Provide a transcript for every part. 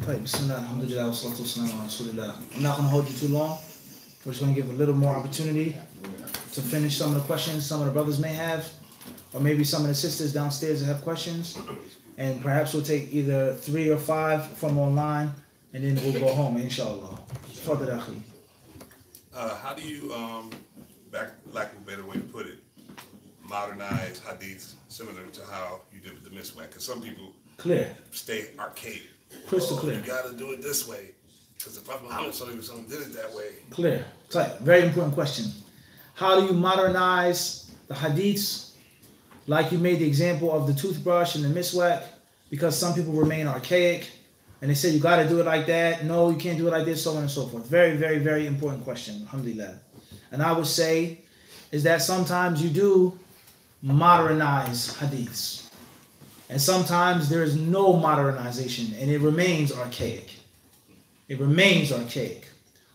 Right, Bismillah, alhamdulillah, wassalatu wassalamu ala rasulillah. I'm not going to hold you too long. We're just going to give a little more opportunity to finish some of the questions some of the brothers may have, or maybe some of the sisters downstairs that have questions. And perhaps we'll take either 3 or 5 from online, and then we'll go home, inshallah. Fadl akhi. How do you, lack of a better way to put it, modernize hadith similar to how you did with the miswak? Because some people stay archaic. Crystal clear. You got to do it this way. Because the Prophet Muhammad did it that way. Clear. Tight. Very important question. How do you modernize the hadiths? Like you made the example of the toothbrush and the miswak, because some people remain archaic and they say you got to do it like that. No, you can't do it like this, so on and so forth. Very, very, very important question. Alhamdulillah. And I would say is that sometimes you do modernize hadiths. And sometimes there is no modernization and it remains archaic. It remains archaic.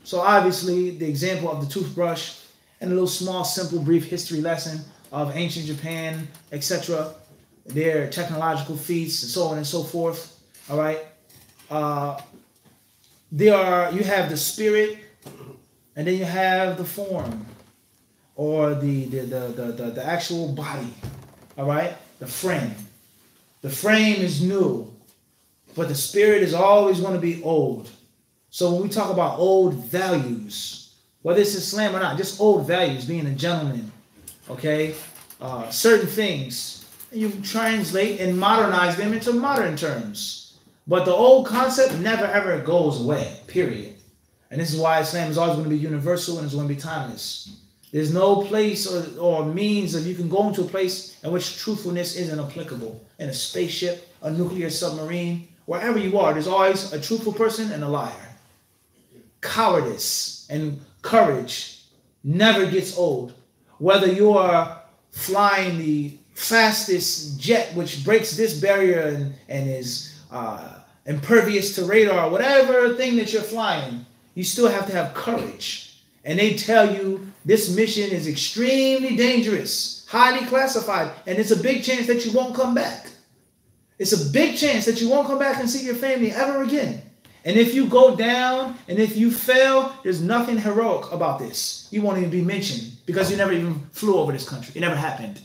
So obviously the example of the toothbrush and a little small, simple, brief history lesson of ancient Japan, etc., their technological feats and so on and so forth. All right. You have the spirit, and then you have the form, or the actual body. All right. The frame. The frame is new, but the spirit is always going to be old. So when we talk about old values, whether it's Islam or not, just old values, being a gentleman, okay, certain things, you translate and modernize them into modern terms. But the old concept never ever goes away, period. And this is why Islam is always going to be universal and it's going to be timeless. There's no place or means that you can go into a place in which truthfulness isn't applicable. In a spaceship, a nuclear submarine, wherever you are, there's always a truthful person and a liar. Cowardice and courage never gets old. Whether you are flying the fastest jet which breaks this barrier and is impervious to radar, whatever thing that you're flying, you still have to have courage. And they tell you this mission is extremely dangerous, highly classified, and it's a big chance that you won't come back. It's a big chance that you won't come back and see your family ever again. And if you go down and if you fail, there's nothing heroic about this. You won't even be mentioned because you never even flew over this country. It never happened.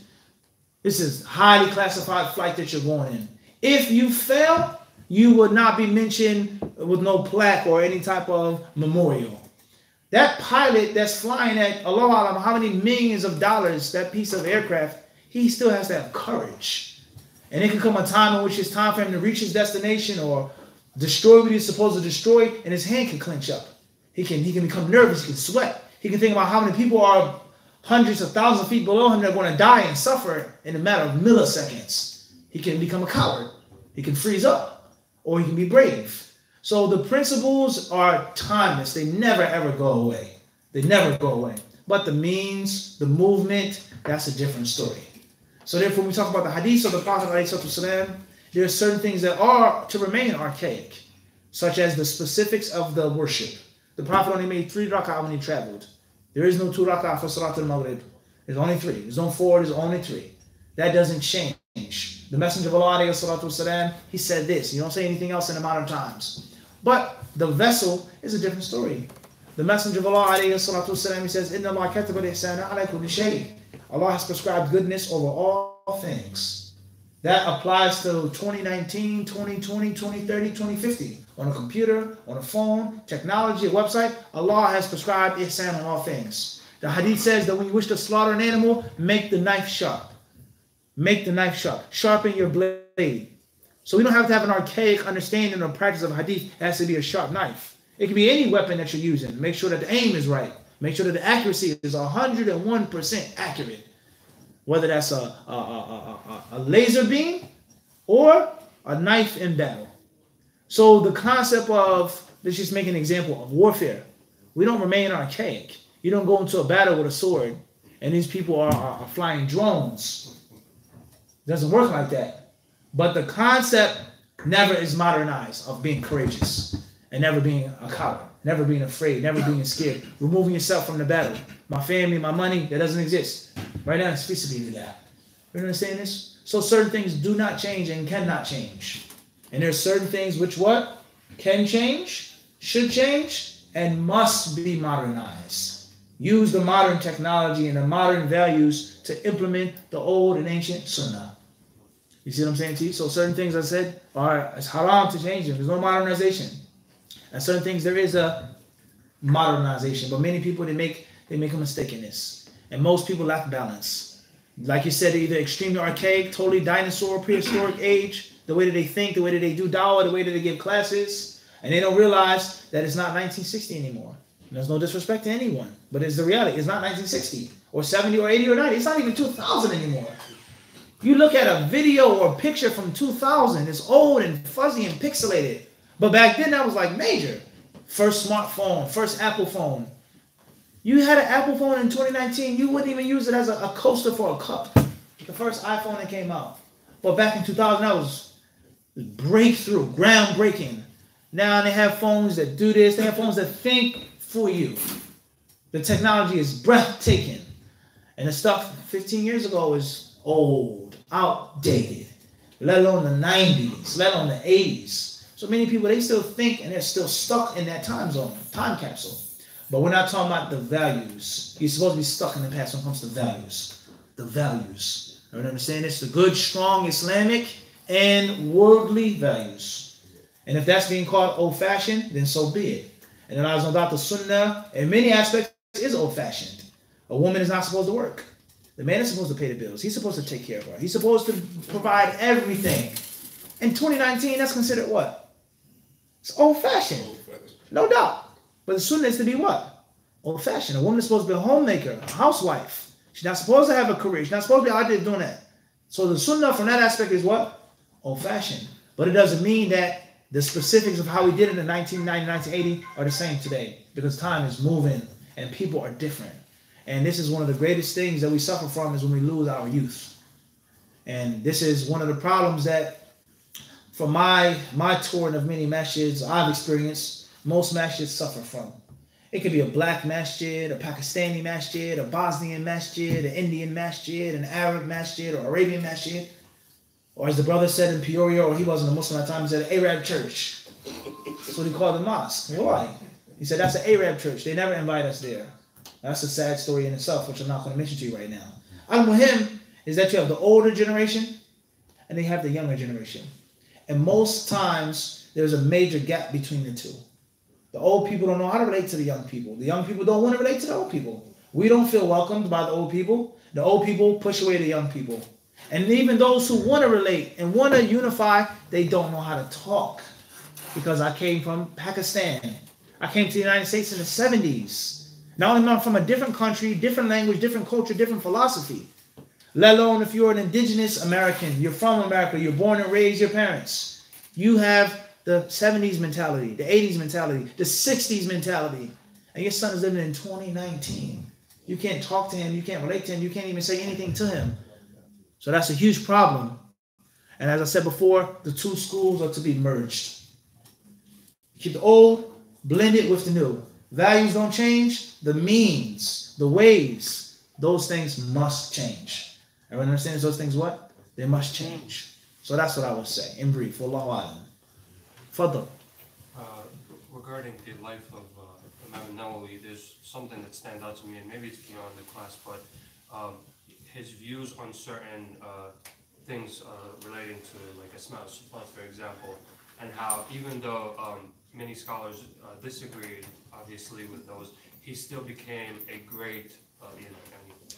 This is highly classified flight that you're going in. If you fail, you would not be mentioned with no plaque or any type of memorial. That pilot that's flying at Allah Alam, how many millions of dollars, that piece of aircraft, he still has to have courage. And it can come a time in which it's time for him to reach his destination or destroy what he's supposed to destroy, and his hand can clench up. He can become nervous, he can sweat. He can think about how many people are hundreds of thousands of feet below him that are going to die and suffer in a matter of milliseconds. He can become a coward. He can freeze up, or he can be brave. So the principles are timeless. They never ever go away. They never go away. But the means, the movement, that's a different story. So therefore, when we talk about the hadith of the Prophet ﷺ, there are certain things that are to remain archaic, such as the specifics of the worship. The Prophet only made 3 rak'ah when he traveled. There is no 2 rak'ah for Salat al-Maghrib. There's only 3. There's no 4, there's only 3. That doesn't change. The Messenger of Allah, ﷺ, he said this. You don't say anything else in the modern times. But the vessel is a different story. The Messenger of Allah, ﷺ, he says, Inna Allah kataba al-ihsana ala kulli shay. Allah has prescribed goodness over all things. That applies to 2019, 2020, 2030, 2050. On a computer, on a phone, technology, a website, Allah has prescribed ihsan on all things. The hadith says that when you wish to slaughter an animal, make the knife sharp. Make the knife sharp. Sharpen your blade. So we don't have to have an archaic understanding or practice of hadith. It has to be a sharp knife. It can be any weapon that you're using. Make sure that the aim is right. Make sure that the accuracy is 101% accurate. Whether that's a laser beam or a knife in battle. So the concept of, let's just make an example of warfare. We don't remain archaic. You don't go into a battle with a sword and these people are flying drones. It doesn't work like that. But the concept never is modernized of being courageous and never being a coward, never being afraid, never being scared, removing yourself from the battle. My family, my money, that doesn't exist. Right now, it's feasible that. You understand this? So certain things do not change and cannot change. And there's certain things which what? can change, should change, and must be modernized. Use the modern technology and the modern values to implement the old and ancient Sunnah. You see what I'm saying to you? So certain things I said are it's haram to change them. There's no modernization. And certain things there is a modernization. But many people they make a mistake in this. And most people lack balance. Like you said, either extremely archaic, totally dinosaur, prehistoric age, the way that they think, the way that they do dawah, the way that they give classes, and they don't realize that it's not 1960 anymore. And there's no disrespect to anyone, but it's the reality. It's not 1960 or 70 or 80 or 90. It's not even 2000 anymore. You look at a video or a picture from 2000, it's old and fuzzy and pixelated. But back then that was like major. First smartphone, first Apple phone. You had an Apple phone in 2019, you wouldn't even use it as a coaster for a cup. The first iPhone that came out. But back in 2000, that was breakthrough, groundbreaking. Now they have phones that do this. They have phones that think for you. The technology is breathtaking. And the stuff 15 years ago is old, outdated. Let alone the 90s, let alone the 80s. So many people, they still think and they're still stuck in that time zone, time capsule. But we're not talking about the values. You're supposed to be stuck in the past when it comes to values. The values. I understand this? The good, strong Islamic and worldly values. And if that's being called old-fashioned, then so be it. And then I was no doubt the Sunnah, in many aspects, is old-fashioned. A woman is not supposed to work. The man is supposed to pay the bills. He's supposed to take care of her. He's supposed to provide everything. In 2019, that's considered what? It's old-fashioned. No doubt. But the Sunnah is to be what? Old-fashioned. A woman is supposed to be a homemaker, a housewife. She's not supposed to have a career. She's not supposed to be out there doing that. So the Sunnah from that aspect is what? Old-fashioned. But it doesn't mean that the specifics of how we did it in 1990, 1980 are the same today. Because time is moving and people are different. And this is one of the greatest things that we suffer from is when we lose our youth. And this is one of the problems that from my touring of many masjids I've experienced, most masjids suffer from. It could be a black masjid, a Pakistani masjid, a Bosnian masjid, an Indian masjid, an Arab masjid, or Arabian masjid. Or as the brother said in Peoria, or he wasn't a Muslim at the time, he said an Arab church. That's what he called the mosque. Why? He said that's an Arab church. They never invite us there. That's a sad story in itself, which I'm not going to mention to you right now. Al-Muhim is that you have the older generation and they have the younger generation. And most times there's a major gap between the two. The old people don't know how to relate to the young people. The young people don't want to relate to the old people. We don't feel welcomed by the old people. The old people push away the young people. And even those who want to relate and want to unify, they don't know how to talk. Because I came from Pakistan. I came to the United States in the 70s. Not only am I from a different country, different language, different culture, different philosophy. Let alone if you're an indigenous American, you're from America, you're born and raised your parents. You have the 70s mentality, the 80s mentality, the 60s mentality. And your son is living in 2019. You can't talk to him, you can't relate to him, you can't even say anything to him. So that's a huge problem. And as I said before, the two schools are to be merged. Keep the old, blend it with the new. Values don't change. The means, the ways, those things must change. Everyone understands those things what? They must change. So that's what I would say in brief. Wallahu a'lam. Fadl. Regarding the life of Imam Nawawi, there's something that stands out to me, and maybe it's beyond the class, but his views on certain things relating to like Asma al-Sifat, for example, and how even though many scholars disagreed, obviously, with those, he still became a great,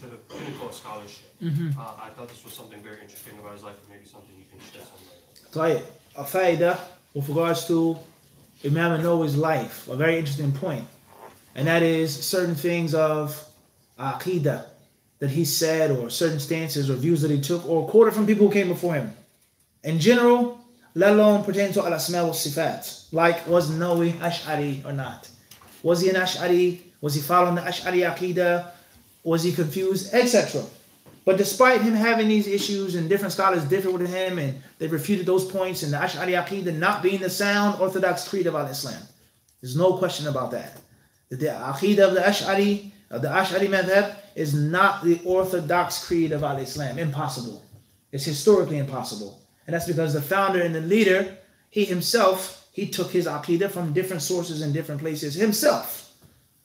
the pinnacle of scholarship. I thought this was something very interesting about his life, and maybe something you can share something. A faida with regards to Imam Nawawi's life, a very interesting point, and that is certain things of aqidah that he said, or certain stances or views that he took, or quoted from people who came before him. In general, let alone pertaining to al-asma wa sifat, like was Nawawi Ash'ari or not? Was he an Ash'ari? Was he following the Ash'ari Aqidah? Was he confused? Etc. But despite him having these issues and different scholars differ with him and they refuted those points and the Ash'ari Aqidah not being the sound orthodox creed of al-Islam. There's no question about that. The Aqidah of the Ash'ari madhab is not the orthodox creed of al-Islam. Impossible. It's historically impossible. And that's because the founder and the leader, he he took his aqidah from different sources and different places himself.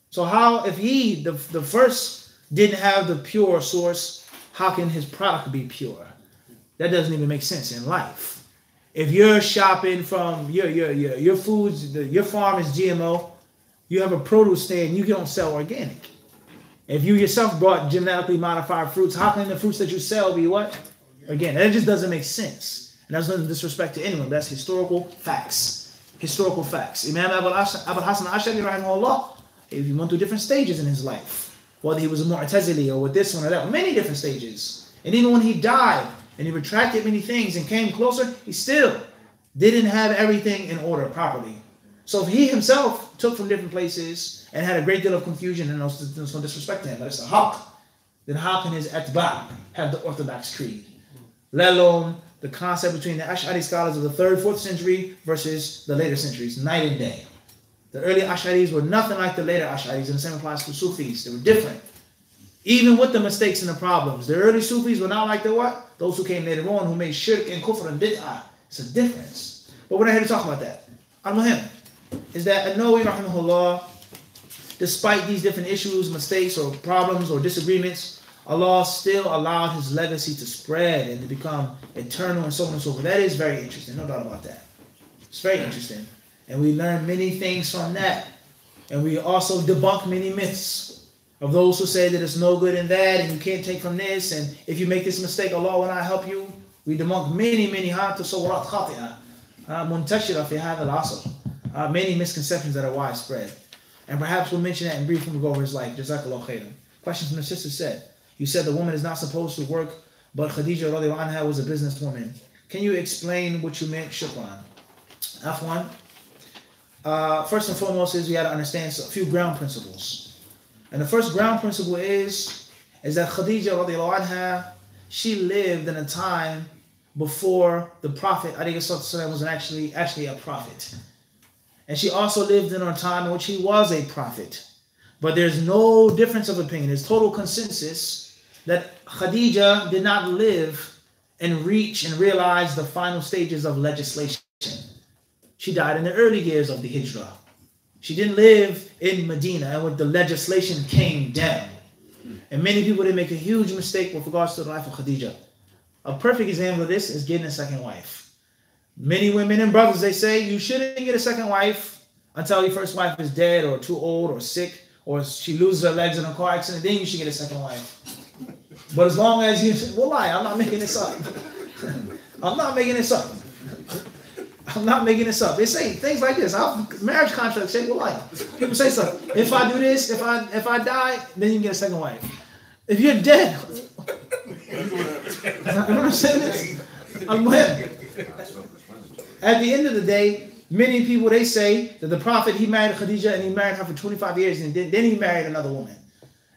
So how, if he, the first, didn't have the pure source, how can his product be pure? That doesn't even make sense in life. If you're shopping from your foods, your farm is GMO, you have a produce stand, you don't sell organic. If you yourself brought genetically modified fruits, how can the fruits that you sell be what? Organic. That just doesn't make sense. And that's no disrespect to anyone. That's historical facts. Historical facts. Imam Abu Hassan Ash'ari, rahimahullah, he went through different stages in his life. Whether he was a Mu'tazili or with this one or that, many different stages. And even when he died and he retracted many things and came closer, he still didn't have everything in order properly. So if he himself took from different places and had a great deal of confusion, and there's no disrespect to him, but it's the haqq, then how can his atba' have the orthodox creed? Let alone the concept between the Ash'ari scholars of the 3rd, 4th century versus the later centuries, night and day. The early Ash'aris were nothing like the later Ash'aris, and the same applies to Sufis. They were different. Even with the mistakes and the problems, the early Sufis were not like the what? Those who came later on, who made shirk and kufr and bid'ah. It's a difference. But we're not here to talk about that. Al-Muhim is that An-Nawawi, rahimahullah, despite these different issues, mistakes, or problems, or disagreements, Allah still allowed his legacy to spread and to become eternal and so on and so forth. That is very interesting, no doubt about that. It's very interesting. And we learn many things from that. And we also debunk many myths of those who say that it's no good in that and you can't take from this. And if you make this mistake, Allah will not help you. We debunk many tasawwurat khati'ah, muntashira fi hadha al-asr. Many misconceptions that are widespread. And perhaps we'll mention that in brief when we go over his life. Jazakallah khairan. Question from the sister said, you said the woman is not supposed to work, but Khadija radiallahu anha was a businesswoman. Can you explain what you meant? Shukran. Afwan. First and foremost is we got to understand a few ground principles. And the first ground principle is that Khadija radiallahu anha, she lived in a time before the Prophet ﷺ was actually a prophet. And she also lived in a time in which he was a prophet. But there's no difference of opinion. There's total consensus that Khadija did not live and reach and realize the final stages of legislation. She died in the early years of the Hijrah. She didn't live in Medina and when the legislation came down. And many people did make a huge mistake with regards to the life of Khadija. A perfect example of this is getting a second wife. Many women and brothers, they say you shouldn't get a second wife until your first wife is dead or too old or sick or she loses her legs in a car accident, then you should get a second wife. But as long as you, wallahi, I'm not making this up. I'm not making this up. I'm not making this up. They say things like this. Marriage contracts say, wallahi. People say something. If I do this, if I die, then you can get a second wife. If you're dead, you know what I'm saying? At the end of the day, many people, they say that the Prophet, he married Khadija and he married her for 25 years and then he married another woman.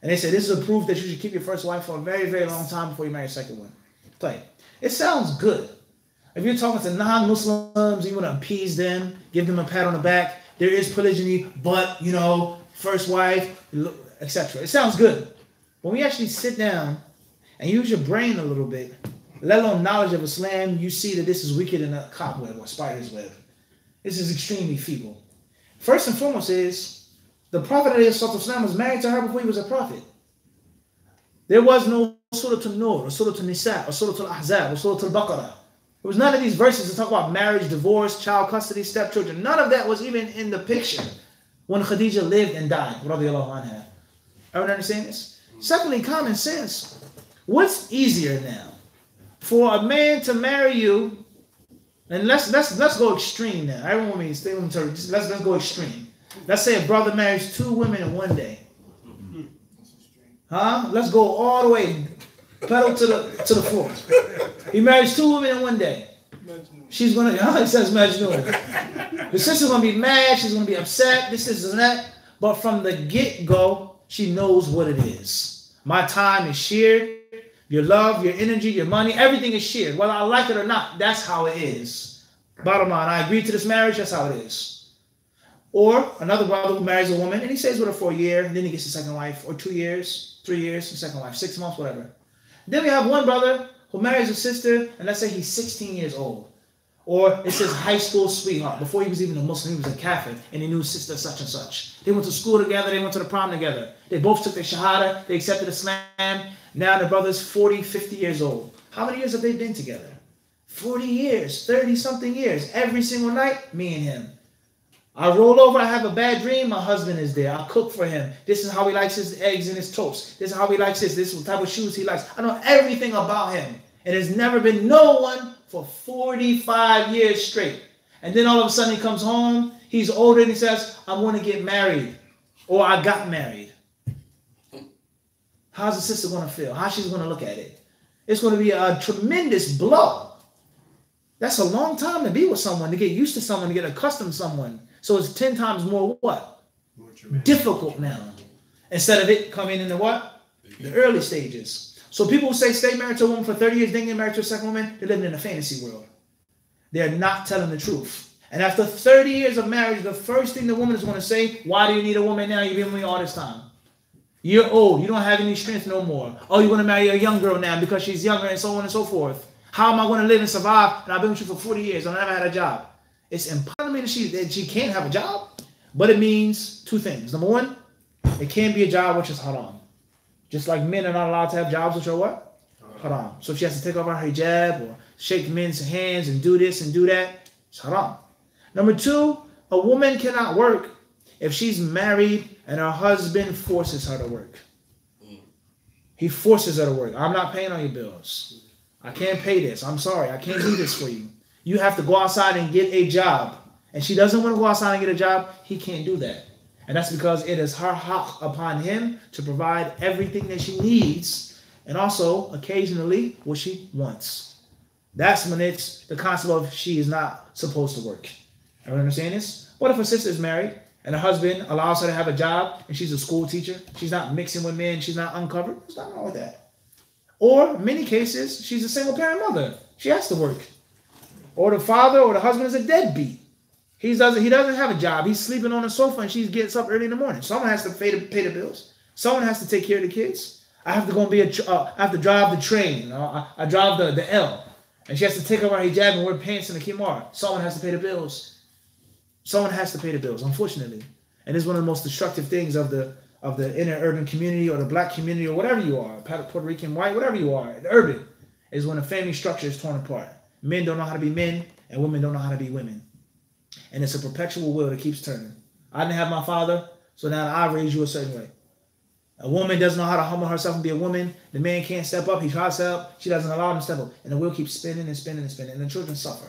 And they say this is a proof that you should keep your first wife for a very, very long time before you marry a second one. Play. It sounds good. If you're talking to non-Muslims, you want to appease them, give them a pat on the back, there is polygyny, but, you know, first wife, etc. It sounds good. When we actually sit down and use your brain a little bit, let alone knowledge of Islam, you see that this is weaker than a cobweb or a spider's web. This is extremely feeble. First and foremost is, the Prophet ﷺ was married to her before he was a prophet. There was no Surah An-Nur, or Surah An-Nisa, or Surah Al-Ahzab, or Surah Al-Baqarah. There was none of these verses that talk about marriage, divorce, child custody, stepchildren. None of that was even in the picture when Khadija lived and died, radiallahu anha. Everyone understand this? Secondly, common sense. What's easier now? For a man to marry you, and let's go extreme now. Everyone want me to stay with me. Let's go extreme. Let's say a brother marries 2 women in one day. Huh? Let's go all the way, pedal to the floor. He marries 2 women in one day. She's gonna, it says Majnun. The sister's gonna be mad. She's gonna be upset. This and that. But from the get-go, she knows what it is. My time is shared. Your love, your energy, your money, everything is shared. Whether I like it or not, that's how it is. Bottom line, I agree to this marriage, that's how it is. Or another brother who marries a woman and he stays with her for a year, and then he gets a second wife, or 2 years, 3 years, a second wife, 6 months, whatever. Then we have one brother who marries a sister, and let's say he's 16 years old. Or it says high school sweetheart. Before he was even a Muslim, he was a Kafir, and he knew sister such and such. They went to school together. They went to the prom together. They both took their Shahada. They accepted Islam. Now the brother's 40, 50 years old. How many years have they been together? 40 years, 30-something years. Every single night, me and him. I roll over, I have a bad dream, my husband is there. I cook for him. This is how he likes his eggs and his toast. This is how he likes this. This is what type of shoes he likes. I know everything about him. And there's never been no one for 45 years straight. And then all of a sudden he comes home, he's older, and he says, I want to get married. Or I got married. How's the sister going to feel? How's she going to look at it? It's going to be a tremendous blow. That's a long time to be with someone, to get used to someone, to get accustomed to someone. So it's 10 times more what? Difficult now. Instead of it coming in the what? The early stages. So people who say stay married to a woman for 30 years, then get married to a second woman, they're living in a fantasy world. They're not telling the truth. And after 30 years of marriage, the first thing the woman is going to say, why do you need a woman now? You've been with me all this time. You're old. You don't have any strength no more. Oh, you want to marry a young girl now because she's younger and so on and so forth. How am I going to live and survive? And I've been with you for 40 years. I never had a job. It's impossible that she can't have a job. But it means two things. Number one, it can be a job which is haram. Just like men are not allowed to have jobs which are what? Haram. So if she has to take off her hijab or shake men's hands and do this and do that, it's haram. Number two, a woman cannot work if she's married and her husband forces her to work. He forces her to work. I'm not paying on your bills. I can't pay this. I'm sorry. I can't do this for you. You have to go outside and get a job. And she doesn't want to go outside and get a job. He can't do that. And that's because it is her haqq upon him to provide everything that she needs and also occasionally what she wants. That's when it's the concept of she is not supposed to work. Everyone understand this? What if a sister is married and her husband allows her to have a job and she's a school teacher? She's not mixing with men. She's not uncovered. There's nothing wrong with that. Or in many cases, she's a single parent mother. She has to work. Or the father or the husband is a deadbeat. He doesn't have a job. He's sleeping on the sofa and she gets up early in the morning. Someone has to pay the bills. Someone has to take care of the kids. I have to go and I have to drive the train. I drive the L. And she has to take off her hijab and wear pants and a kimar. Someone has to pay the bills. Someone has to pay the bills, unfortunately. And it's one of the most destructive things of the inner urban community or the black community or whatever you are, Puerto Rican, white, whatever you are, the urban, is when the family structure is torn apart. Men don't know how to be men and women don't know how to be women. And it's a perpetual wheel that keeps turning. I didn't have my father, so now I raise you a certain way. A woman doesn't know how to humble herself and be a woman. The man can't step up. He tries to help. She doesn't allow him to step up. And the wheel keeps spinning and spinning and spinning. And the children suffer.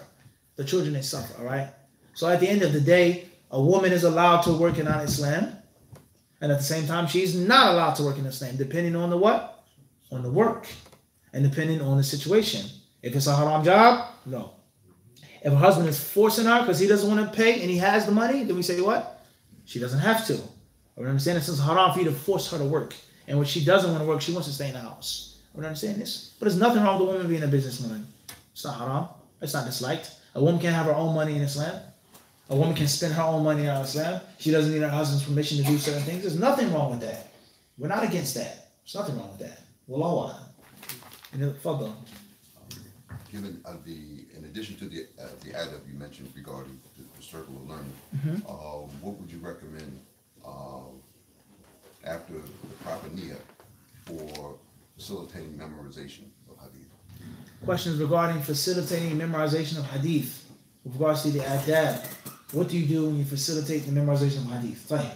The children, they suffer, all right? So at the end of the day, a woman is allowed to work in Islam. And at the same time, she's not allowed to work in Islam, depending on the what? On the work. And depending on the situation. If it's a haram job, no. If her husband is forcing her because he doesn't want to pay and he has the money, then we say what? She doesn't have to. You understand? It's haram for you to force her to work. And when she doesn't want to work, she wants to stay in the house. You understand this? But there's nothing wrong with a woman being a businesswoman. It's not haram. It's not disliked. A woman can have her own money in Islam. A woman can spend her own money in Islam. She doesn't need her husband's permission to do certain things. There's nothing wrong with that. We're not against that. There's nothing wrong with that. Wallahu a'lam. Fadl. Given in addition to the adab you mentioned regarding the circle of learning, what would you recommend after the proper niyyah for facilitating memorization of hadith? Questions regarding facilitating memorization of hadith. With regards to the adab, what do you do when you facilitate the memorization of hadith? Fine.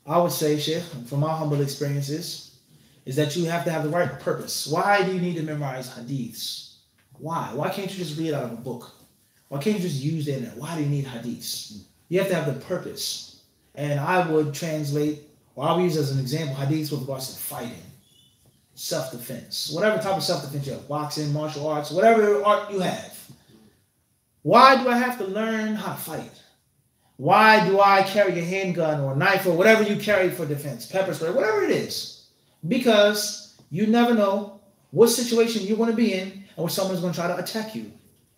I would say, Sheikh, from my humble experiences, is that you have to have the right purpose. Why do you need to memorize hadiths? Why? Why can't you just read out of a book? Why can't you just use the internet? Why do you need hadiths? You have to have the purpose. And I would translate, or I would use as an example, hadiths with regards to fighting, self-defense, whatever type of self-defense you have, boxing, martial arts, whatever art you have. Why do I have to learn how to fight? Why do I carry a handgun or a knife or whatever you carry for defense, pepper spray, whatever it is? Because you never know what situation you're going to be in and where someone's going to try to attack you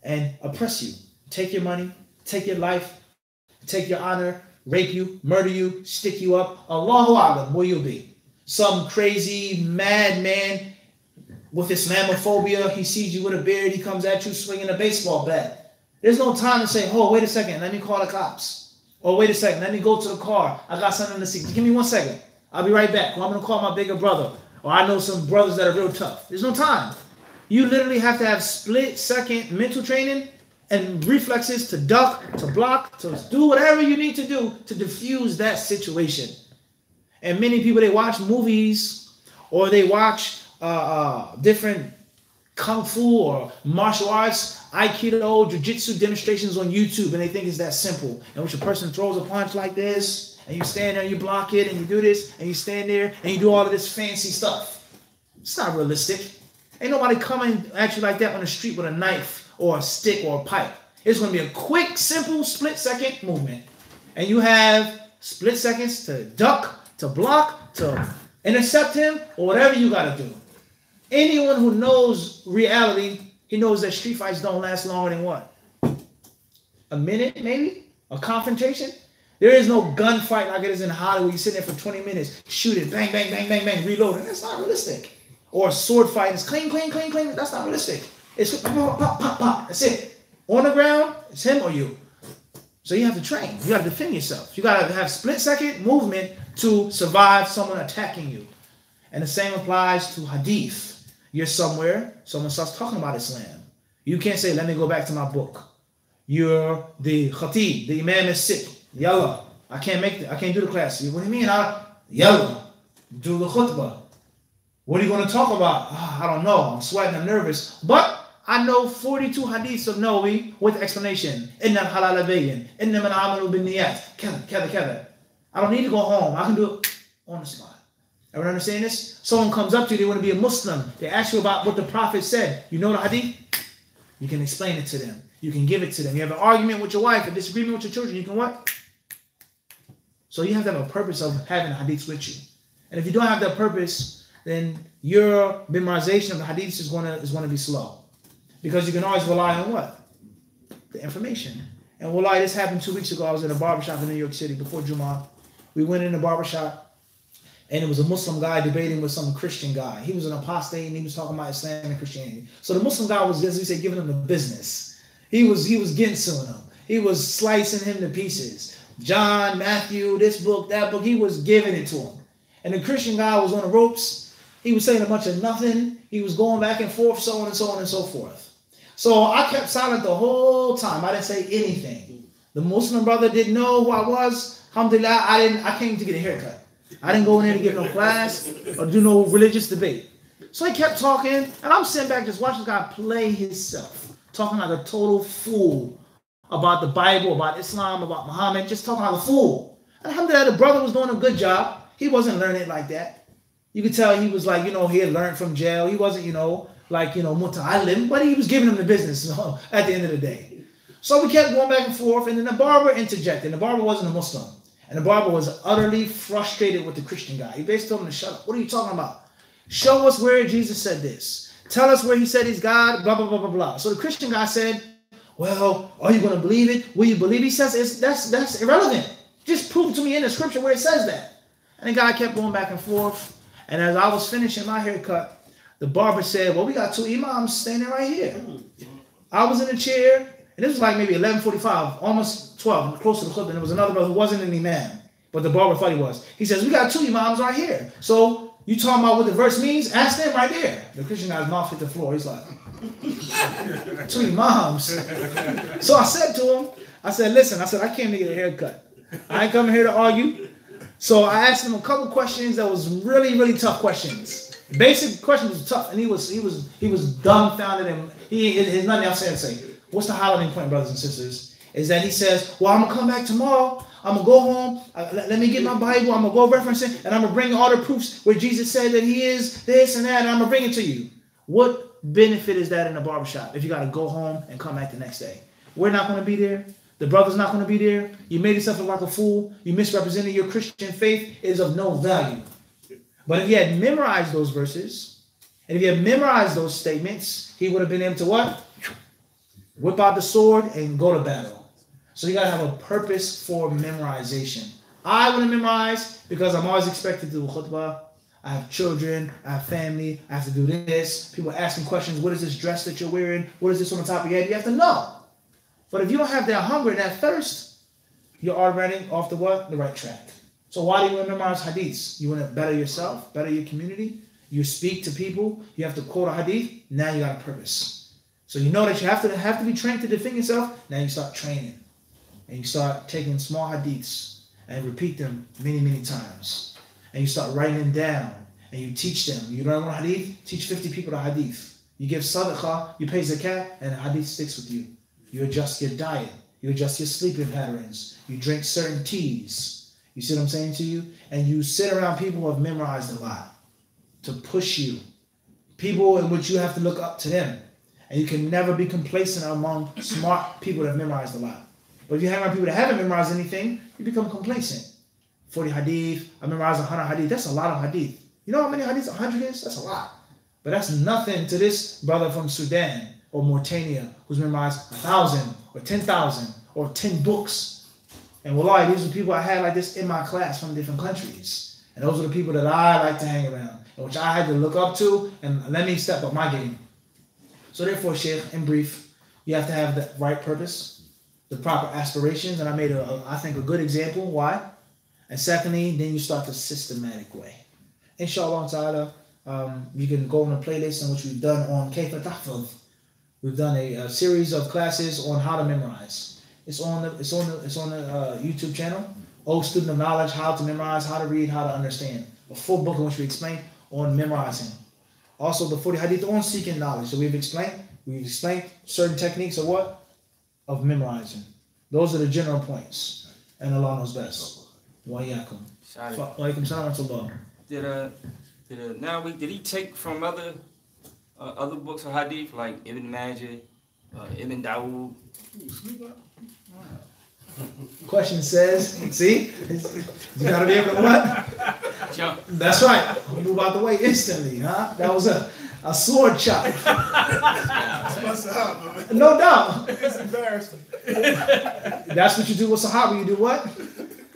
and oppress you, take your money, take your life, take your honor, rape you, murder you, stick you up. Allahu A'lam, where you'll be. Some crazy madman with Islamophobia, he sees you with a beard, he comes at you swinging a baseball bat. There's no time to say, oh, wait a second, let me call the cops. Or wait a second, let me go to the car. I got something to see. Just give me 1 second. I'll be right back. Or I'm going to call my bigger brother. Or I know some brothers that are real tough. There's no time. You literally have to have split-second mental training and reflexes to duck, to block, to do whatever you need to do to diffuse that situation. And many people, they watch movies or they watch different kung fu or martial arts, aikido, jiu-jitsu demonstrations on YouTube, and they think it's that simple. And when a person throws a punch like this, and you stand there and you block it, and you do this, and you stand there and you do all of this fancy stuff. It's not realistic. Ain't nobody coming at you like that on the street with a knife or a stick or a pipe. It's going to be a quick, simple, split-second movement. And you have split seconds to duck, to block, to intercept him, or whatever you got to do. Anyone who knows reality, he knows that street fights don't last longer than what? A minute, maybe? A confrontation? There is no gunfight like it is in Hollywood. You sit there for 20 minutes, shoot it, bang, bang, bang, bang, bang, reloading. That's not realistic. Or a sword fight is cling, cling, cling, cling. That's not realistic. It's pop, pop, pop, pop. That's it. On the ground, it's him or you. So you have to train. You got to defend yourself. You got to have split-second movement to survive someone attacking you. And the same applies to hadith. You're somewhere, someone starts talking about Islam. You can't say, let me go back to my book. You're the khatib, the imam is sick. Yalla, I can't do the class. What do you mean? Yalla, do the khutbah. What are you going to talk about? Oh, I don't know. I'm sweating, I'm nervous. But I know 42 hadiths of Nawawi with explanation. Inna halal bayyin. Inna man amalu bin niyat. Kada. I don't need to go home. I can do it on the spot. Everyone understand this? Someone comes up to you, they want to be a Muslim. They ask you about what the Prophet said. You know the hadith? You can explain it to them. You can give it to them. You have an argument with your wife, a disagreement with your children. You can what? So you have to have a purpose of having the hadiths with you. And if you don't have that purpose, then your memorization of the hadiths is going to be slow. Because you can always rely on what? The information. And wallahi, this happened 2 weeks ago. I was in a barbershop in New York City before Jummah. We went in the barbershop. And it was a Muslim guy debating with some Christian guy. He was an apostate and he was talking about Islam and Christianity. So the Muslim guy was, as we say, giving him the business. He was ginsuing him. He was slicing him to pieces. John, Matthew, this book, that book. He was giving it to him. And the Christian guy was on the ropes. He was saying a bunch of nothing. He was going back and forth, so on and so on and so forth. So I kept silent the whole time. I didn't say anything. The Muslim brother didn't know who I was. Alhamdulillah, I came to get a haircut. I didn't go in there to get no class or do no religious debate. So he kept talking, and I'm sitting back just watching this guy play himself, talking like a total fool about the Bible, about Islam, about Muhammad, just talking like a fool. And alhamdulillah, the brother was doing a good job. He wasn't learning like that. You could tell he was like, he had learned from jail. He wasn't, muta'allim, but he was giving him the business at the end of the day. So we kept going back and forth, and then the barber interjected. The barber wasn't a Muslim. And the barber was utterly frustrated with the Christian guy. He basically told him to shut up. What are you talking about? Show us where Jesus said this. Tell us where he said he's God, blah, blah, blah, blah, blah. So the Christian guy said, well, are you going to believe it? Will you believe it? He says that's irrelevant. Just prove to me in the scripture where it says that. And the guy kept going back and forth. And as I was finishing my haircut, the barber said, well, we got 2 imams standing right here. I was in a chair. And this was like maybe 11:45, almost 12, close to the clip. And there was another brother who wasn't an imam, but the barber thought he was. He says, we got 2 imams right here. So you talking about what the verse means? Ask them right there. The Christian guy's mouth hit the floor. He's like, 2 imams. So I said to him, listen, I came to get a haircut. I ain't coming here to argue. So I asked him a couple questions that was really, really tough questions. Basic questions was tough. And he was dumbfounded and there's nothing else to say. What's the highlighting point, brothers and sisters? Is that he says, well, I'm going to come back tomorrow. I'm going to go home. Let me get my Bible. I'm going to go reference it. And I'm going to bring all the proofs where Jesus said that he is this and that. And I'm going to bring it to you. What benefit is that in a barbershop if you got to go home and come back the next day? We're not going to be there. The brother's not going to be there. You made yourself look like a fool. You misrepresented your Christian faith. It is of no value. But if you had memorized those verses, and if you had memorized those statements, he would have been able to what? Whip out the sword and go to battle. So you got to have a purpose for memorization. I want to memorize because I'm always expected to do khutbah. I have children. I have family. I have to do this. People are asking questions. What is this dress that you're wearing? What is this on the top of your head? You have to know. But if you don't have that hunger and that thirst, you're already off the what? The right track. So why do you want to memorize hadiths? You want to better yourself, better your community. You speak to people. You have to quote a hadith. Now you got a purpose. So you know that you have to be trained to defend yourself. Now you start training. And you start taking small hadiths and repeat them many, many times. And you start writing them down. And you teach them. You learn one hadith, teach 50 people the hadith. You give sadaqah, you pay zakat, and the hadith sticks with you. You adjust your diet. You adjust your sleeping patterns. You drink certain teas. You see what I'm saying to you? And you sit around people who have memorized a lot to push you. People in which you have to look up to them. And you can never be complacent among smart people that have memorized a lot. But if you hang around people that haven't memorized anything, you become complacent. 40 hadith, I memorized 100 hadith. That's a lot of hadith. You know how many hadiths 100 is? That's a lot. But that's nothing to this brother from Sudan or Mauritania who's memorized 1,000 or 10,000 or 10 books. And wallahi, these are people I had like this in my class from different countries. And those are the people that I like to hang around, and which I had to look up to and let me step up my game. So therefore, Sheikh, in brief, you have to have the right purpose, the proper aspirations, and I made I think a good example. Why? And secondly, then you start the systematic way. Inshallah ta'ala, you can go on a playlist in which we've done on Kayfa Tahfadh. We've done a series of classes on how to memorize. It's on the YouTube channel. Old Student of Knowledge, how to memorize, how to read, how to understand. A full book in which we explain on memorizing. Also the 40 hadith on seeking knowledge. So we've explained certain techniques of what? Of memorizing. Those are the general points. And Allah knows best. Wa yakum. Wa alaikum salam wa rahmatullah. Did he take from other books of hadith like Ibn Majah, Ibn Dayouth? Question says, see, you gotta be able to what? Jump. That's right. Move out the way instantly, huh? That was a sword chop. No doubt. It's embarrassing. That's what you do with Sahaba. You do what?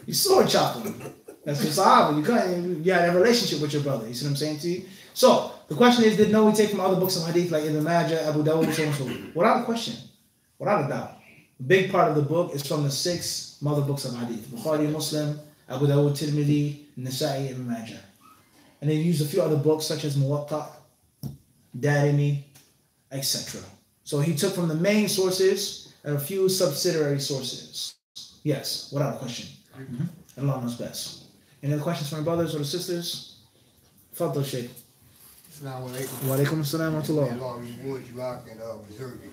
You sword chop them. That's what Sahaba. You had a relationship with your brother. You see what I'm saying to you? So the question is, did we take from other books of hadith like Ibn Majah, Abu Dawud, so on and so forth? Without a question, without a doubt. A big part of the book is from the 6 mother books of hadith: Bukhari, Muslim, Abu Dawud, Tirmidhi, Nasa'i, Ibn Majah. And they use a few other books such as Muwatta, Darimi, etc. So he took from the main sources and a few subsidiary sources. Yes, without a question. Allah knows best. Any other questions from my brothers or the sisters? Fadl Shaykh. Assalamu alaikum. Wa alaikum assalam wa rahmatullah. Allah reward you out and preserve you.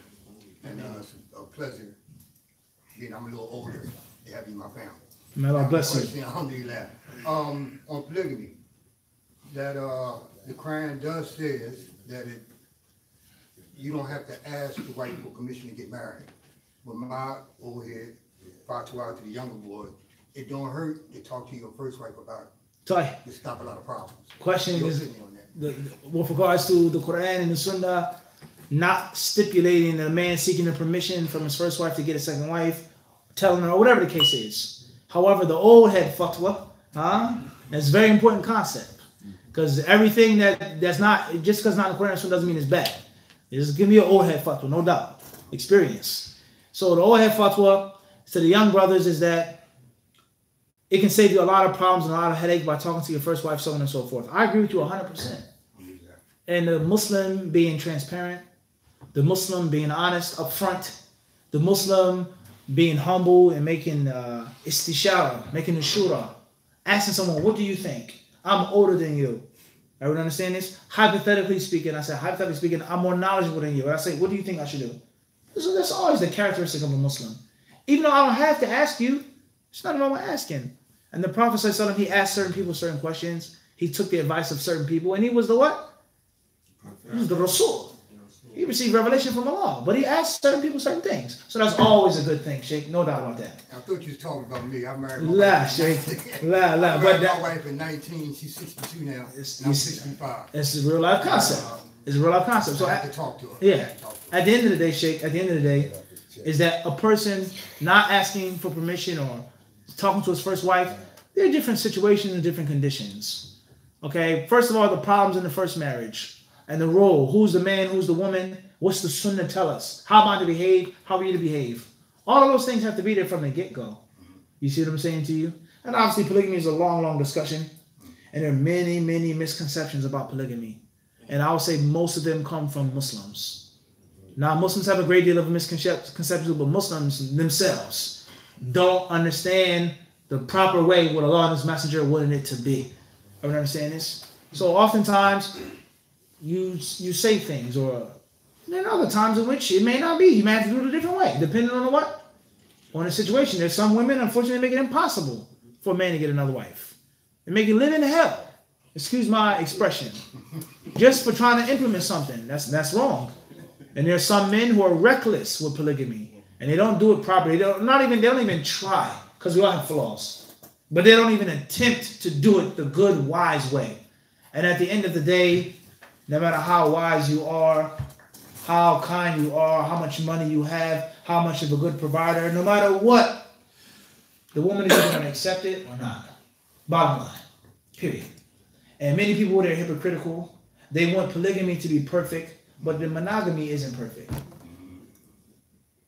And it's a pleasure. I'm a little older to have you in my family. May Allah bless you. Alhamdulillah. On polygamy, that the Quran does says that you don't have to ask the wife for permission to get married. But my old head, fatwa to the younger boy, it don't hurt to talk to your first wife about it. To stop a lot of problems. Question is, with regards to the Quran and the Sunnah, not stipulating a man seeking the permission from his first wife to get a second wife, telling her, or whatever the case is. However, the old head fatwa, that's a very important concept. Because everything that's not, just because not in the Quran and Sunnah doesn't mean it's bad. Just give me an old head fatwa, no doubt. Experience. So the old head fatwa to the young brothers is that it can save you a lot of problems and a lot of headache by talking to your first wife, so on and so forth. I agree with you 100%. And the Muslim being transparent, the Muslim being honest, upfront, the Muslim being humble and making istishara, making a shura, asking someone, what do you think? I'm older than you. Everyone understand this? Hypothetically speaking, I'm more knowledgeable than you. And I say, what do you think I should do? So that's always the characteristic of a Muslim. Even though I don't have to ask you, it's not wrong with asking. And the Prophet ﷺ, he asked certain people certain questions. He took the advice of certain people, and he was the what? He was the Rasul. He received revelation from Allah, but he asked certain people certain things. So that's always a good thing, Sheikh. No doubt about that. I thought you was talking about me. I married my wife. Sheikh. I married my wife at 19. She's 62 now. I'm 65. It's a real life concept. It's a real life concept. So I have to talk to her. Yeah. At the end of the day, Sheikh, is that a person not asking for permission or talking to his first wife, there are different situations and different conditions. Okay? First of all, the problems in the first marriage. And the role, who's the man, who's the woman, what's the Sunnah tell us? How am I to behave? How are you to behave? All of those things have to be there from the get-go. You see what I'm saying to you? And obviously polygamy is a long, long discussion. And there are many, many misconceptions about polygamy. And I would say most of them come from Muslims. Now, Muslims have a great deal of misconceptions, but Muslims themselves don't understand the proper way what Allah and His Messenger wanted it to be. Everyone understand this? So oftentimes, you say things, or there are other times in which it may not be. You may have to do it a different way, depending on what? On the situation. There's some women, unfortunately, make it impossible for a man to get another wife. They make you live in hell. Excuse my expression. Just for trying to implement something. That's wrong. And there's some men who are reckless with polygamy, and they don't do it properly. They don't even try, because we all have flaws. But they don't even attempt to do it the good, wise way. And at the end of the day, no matter how wise you are, how kind you are, how much money you have, how much of a good provider, no matter what, the woman is either going to accept it or not. Bottom line. Period. And many people, they're hypocritical. They want polygamy to be perfect, but the monogamy isn't perfect.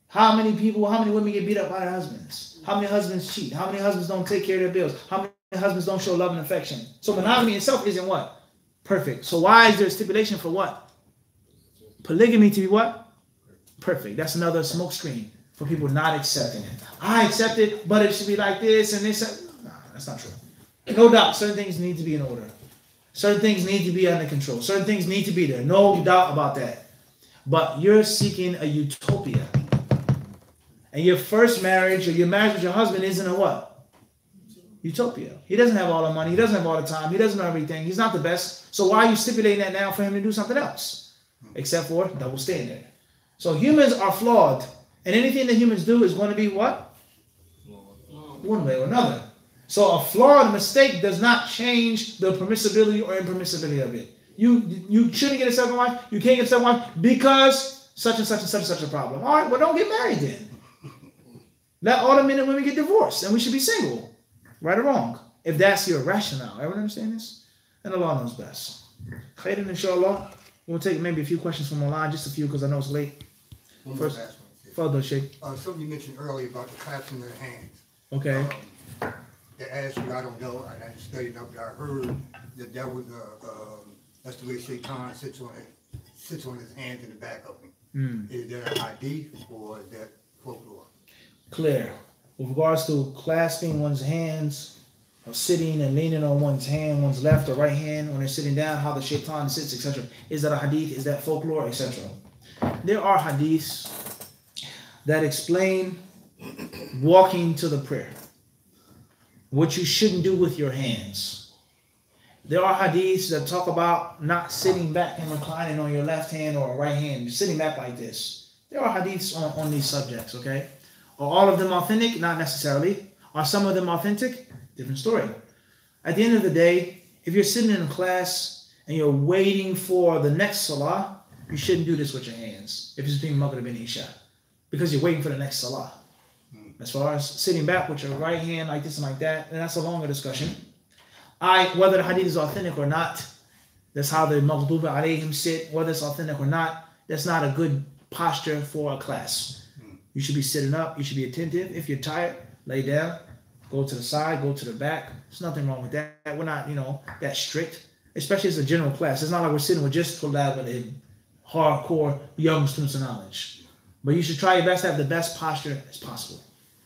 How many women get beat up by their husbands? How many husbands cheat? How many husbands don't take care of their bills? How many husbands don't show love and affection? So monogamy itself isn't what? Perfect. So why is there a stipulation for what? Polygamy to be what? Perfect. That's another smoke screen for people not accepting it. I accept it, but it should be like this and this. No, that's not true. No doubt, certain things need to be in order. Certain things need to be under control. Certain things need to be there. No doubt about that. But you're seeking a utopia. And your first marriage or your marriage with your husband isn't a what? Utopia. He doesn't have all the money. He doesn't have all the time. He doesn't know everything. He's not the best. So why are you stipulating that now for him to do something else? Except for double standard. So humans are flawed. And anything that humans do is going to be what? One way or another. So a flawed mistake does not change the permissibility or impermissibility of it. You shouldn't get a second wife. You can't get a second wife because such and such and such and such a problem. All right, well, don't get married then. Let all the men and women get divorced and we should be single. Right or wrong. If that's your rationale. Everyone understand this? And Allah knows best. Khairan, inshallah. We'll take maybe a few questions from online. Just a few because I know it's late. First, further, Sheikh. Something you mentioned earlier about the clapping their hands. Okay. They asked you, I don't know, I didn't study enough, but I heard that was that's the way Shaitan sits on his hands in the back of him. Is that a hadith or is that folklore? Clear. With regards to clasping one's hands, or sitting and leaning on one's hand, one's left or right hand when they're sitting down, how the Shaitan sits, etc. Is that a hadith? Is that folklore, etc.? There are hadiths that explain walking to the prayer. What you shouldn't do with your hands. There are hadiths that talk about not sitting back and reclining on your left hand or right hand. You're sitting back like this. There are hadiths on these subjects, okay? Are all of them authentic? Not necessarily. Are some of them authentic? Different story. At the end of the day, if you're sitting in a class and you're waiting for the next salah, you shouldn't do this with your hands. If it's between Maghrib and Isha. Because you're waiting for the next salah. As far as sitting back with your right hand like this and like that, and that's a longer discussion. Whether the hadith is authentic or not, that's how the Maghdubi alayhim sit, whether it's authentic or not, that's not a good posture for a class. You should be sitting up, you should be attentive. If you're tired, lay down, go to the side, go to the back. There's nothing wrong with that. We're not, that strict, especially as a general class. It's not like we're sitting with just collaborative, hardcore young students of knowledge. But you should try your best to have the best posture as possible.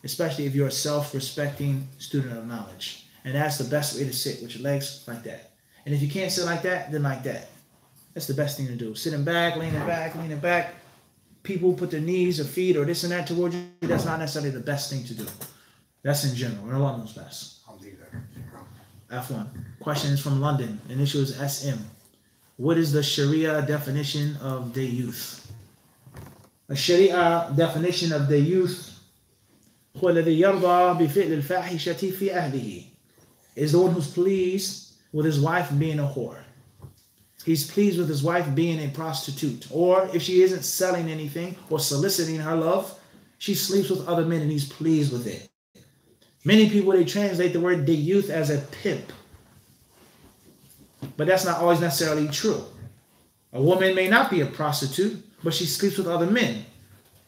Especially if you're a self-respecting student of knowledge. And that's the best way to sit, with your legs like that. And if you can't sit like that, then like that. That's the best thing to do. Sitting back, leaning back, leaning back. People put their knees or feet or this and that towards you. That's not necessarily the best thing to do. That's in general. And Allah knows best. I'll leave that. F1. Question is from London. Initial is SM. What is the Sharia definition of Dayouth? A Sharia definition of Dayouth هو الذي يرضى بفعل الفاحشة في أهله. Is the one who's pleased with his wife being a whore. He's pleased with his wife being a prostitute. Or if she isn't selling anything or soliciting her love, she sleeps with other men and he's pleased with it. Many people, they translate the word Dayouth as a pimp. But that's not always necessarily true. A woman may not be a prostitute, but she sleeps with other men.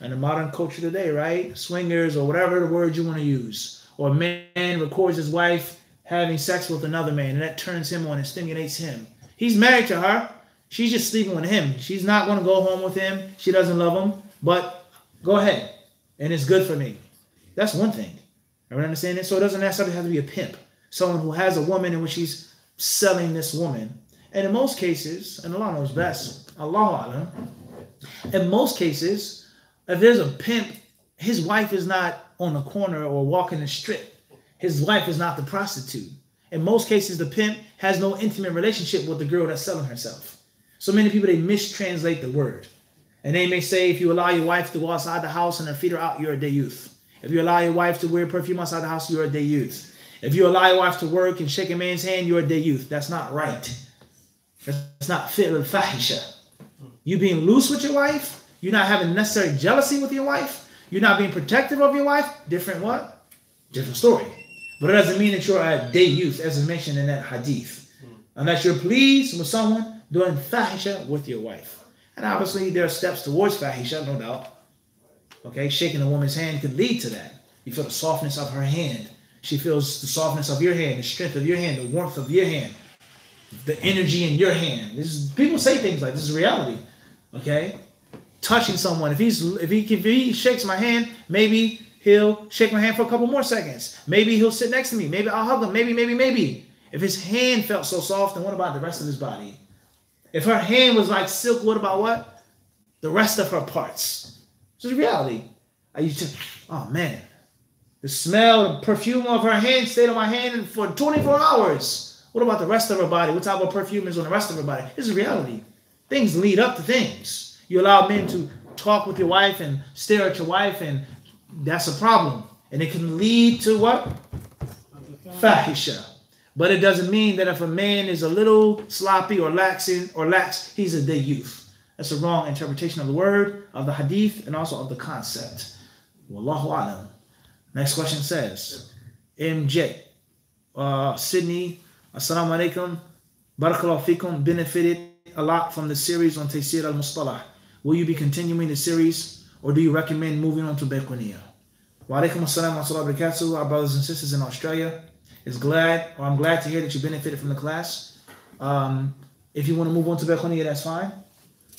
in the modern culture today, right? Swingers or whatever the word you want to use. Or a man records his wife having sex with another man, and that turns him on and stimulates him. He's married to her. She's just sleeping with him. She's not going to go home with him. She doesn't love him. But go ahead. And it's good for me. That's one thing. Everyone understand it? So it doesn't necessarily have to be a pimp. Someone who has a woman in which he's selling this woman. And in most cases, and Allah knows best, Allahu Alam, in most cases, if there's a pimp, his wife is not on the corner or walking the strip. His wife is not the prostitute. In most cases, the pimp has no intimate relationship with the girl that's selling herself. So many people, they mistranslate the word. And they may say, if you allow your wife to go outside the house and her feet are out, you're a Dayouth. If you allow your wife to wear perfume outside the house, you're a Dayouth. If you allow your wife to work and shake a man's hand, you're a Dayouth. That's not right. That's not fit with fahisha. You being loose with your wife, you're not having necessary jealousy with your wife, you're not being protective of your wife, different what? Different story. But it doesn't mean that you're a Dayouth, as is mentioned in that hadith. Unless you're pleased with someone doing fahisha with your wife. And obviously there are steps towards fahisha, no doubt. Okay, shaking a woman's hand could lead to that. You feel the softness of her hand. She feels the softness of your hand, the strength of your hand, the warmth of your hand, the energy in your hand. People say things like this is reality. Okay, touching someone. If he shakes my hand, maybe he'll shake my hand for a couple more seconds. Maybe he'll sit next to me. Maybe I'll hug him. Maybe. If his hand felt so soft, then what about the rest of his body? If her hand was like silk, what about what? The rest of her parts. This is reality. I used to, oh man, the smell, the perfume of her hand stayed on my hand for 24 hours. What about the rest of her body? What type of perfume is on the rest of her body? This is reality. Things lead up to things. You allow men to talk with your wife and stare at your wife, and that's a problem. And it can lead to what? Fahisha. But it doesn't mean that if a man is a little sloppy or lax, he's a Dayouth. That's a wrong interpretation of the word, of the hadith, and also of the concept. Wallahu alam. Next question says, MJ, Sydney, Assalamu alaikum, Barakallahu fikum, benefited a lot from the series on Taysir al-Mustalah. Will you be continuing the series, or do you recommend moving on to Baiquniya? Wa alaikum assalam wa rahmatullahi wa barakatuh. Our brothers and sisters in Australia, I'm glad to hear that you benefited from the class. If you want to move on to Baiquniya, that's fine.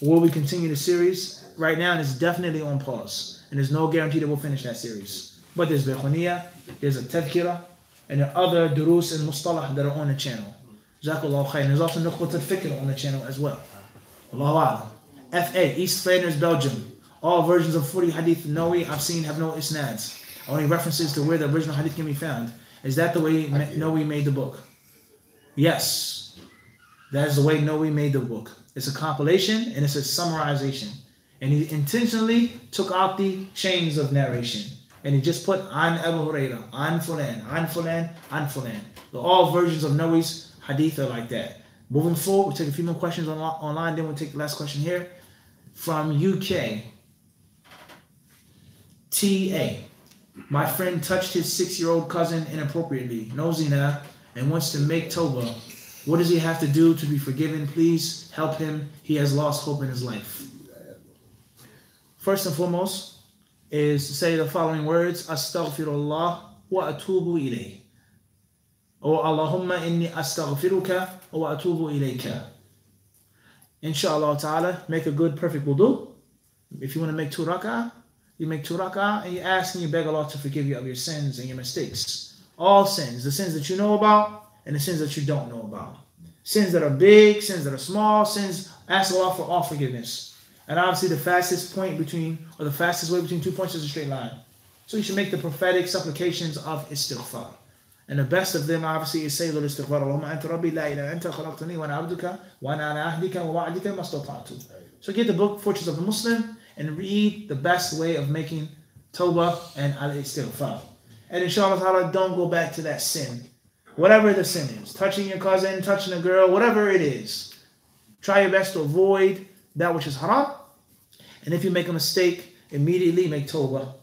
Will we continue the series? Right now, it's definitely on pause. And there's no guarantee that we'll finish that series. But there's Baiquniya, there's a Tadhkira, and there are other Durus and Mustalah that are on the channel. Jazakallahu khair. And there's also Nuqbat al-Fikr on the channel as well. Allahu A'lam. FA, East Flanders, Belgium. All versions of 40 Hadith Nawawi I've seen have no isnads. Only references to where the original Hadith can be found. Is that the way Nawawi made the book? Yes. That is the way Nawawi made the book. It's a compilation and it's a summarization. And he intentionally took out the chains of narration. And he just put An Abu Hurairah, An Fulan, An Fulan, An Fulan. So all versions of Nawawi's Hadith are like that. Moving forward, we'll take a few more questions online, then we'll take the last question here. From UK. TA. My friend touched his 6-year-old cousin inappropriately, no zina, and wants to make tawbah. What does he have to do to be forgiven? Please help him. He has lost hope in his life. First and foremost is to say the following words. Astaghfirullah wa atubu ilayh. O Allahumma inni astaghfiruka wa atubu ilayka. Inshallah ta'ala, make a good, perfect wudu. If you want to make 2 rak'ah, you make 2 rak'ah and you ask and you beg Allah to forgive you of your sins and your mistakes. All sins, the sins that you know about and the sins that you don't know about. Sins that are big, sins that are small, sins, ask Allah for all forgiveness. And obviously the fastest way between 2 points is a straight line. So you should make the prophetic supplications of istighfar. And the best of them obviously is Sayyidul Istighfar. Allahumma anta rabbi la ilaha anta khalaqtani wa ana abduka wa ana ala ahdika wa wa'dika mastata'tu. So get the book Fortunes of the Muslim and read the best way of making tawbah and al-istighfar. And inshallah ta'ala, don't go back to that sin. Whatever the sin is, touching your cousin, touching a girl, whatever it is, try your best to avoid that which is haram. And if you make a mistake, immediately make tawbah.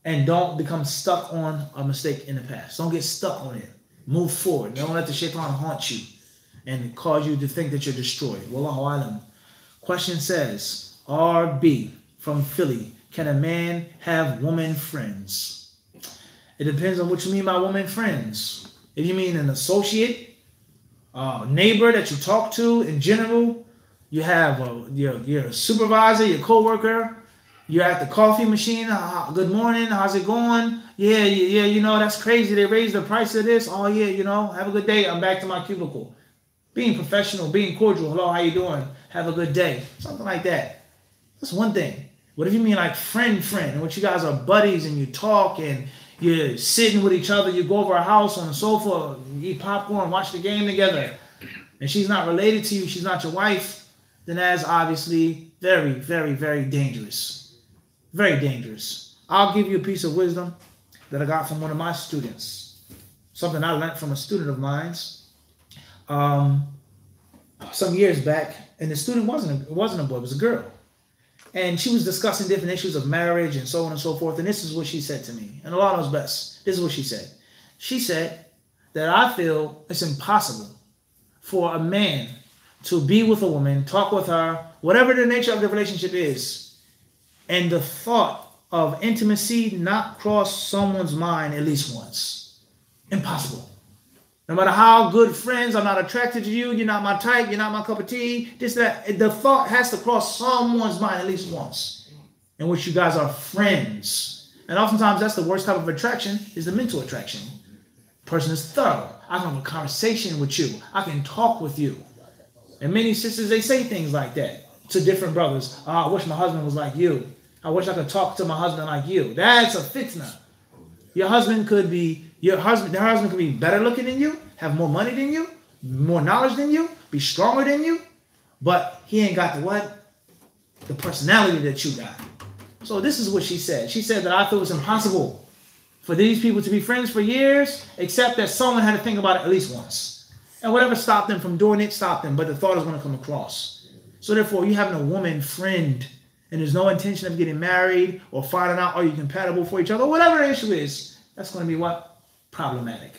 And don't become stuck on a mistake in the past. Don't get stuck on it. Move forward. Don't let the shaitan haunt you and cause you to think that you're destroyed. Wallahu alam. Question says, RB from Philly. can a man have woman friends? It depends on what you mean by woman friends. If you mean an associate, neighbor that you talk to in general, you have your supervisor, your coworker, you're at the coffee machine. Good morning, how's it going? Yeah, you know, that's crazy. They raised the price of this. Oh yeah, you know, have a good day. I'm back to my cubicle. Being professional, being cordial. Hello, how you doing? Have a good day. Something like that. That's one thing. What if you mean like friend, and what you guys are buddies and you talk and you're sitting with each other, you go over a house on the sofa, you eat popcorn, watch the game together, and she's not related to you, she's not your wife, then that's obviously very, very, very dangerous. Very dangerous. I'll give you a piece of wisdom that I got from one of my students. Something I learned from a student of mine some years back, and the student wasn't a boy, it was a girl. And she was discussing different issues of marriage and so on and so forth. And this is what she said to me. And Allah knows best. This is what she said. She said that I feel it's impossible for a man to be with a woman, talk with her, whatever the nature of the relationship is, and the thought of intimacy not cross someone's mind at least once. Impossible. No matter how good friends, I'm not attracted to you, you're not my type, you're not my cup of tea, this, that, the thought has to cross someone's mind at least once, in which you guys are friends. And oftentimes that's the worst type of attraction, is the mental attraction. Person is thorough. I can have a conversation with you. I can talk with you. And many sisters, they say things like that to different brothers. Oh, I wish my husband was like you. I wish I could talk to my husband like you. That's a fitna. Their husband could be better looking than you, have more money than you, more knowledge than you, be stronger than you, but he ain't got the what? The personality that you got. So this is what she said. She said that I thought it was impossible for these people to be friends for years, except that someone had to think about it at least once. And whatever stopped them from doing it, stopped them, but the thought is going to come across. So therefore, you having a woman friend, and there's no intention of getting married or finding out are you compatible for each other, or whatever the issue is, that's going to be what? Problematic.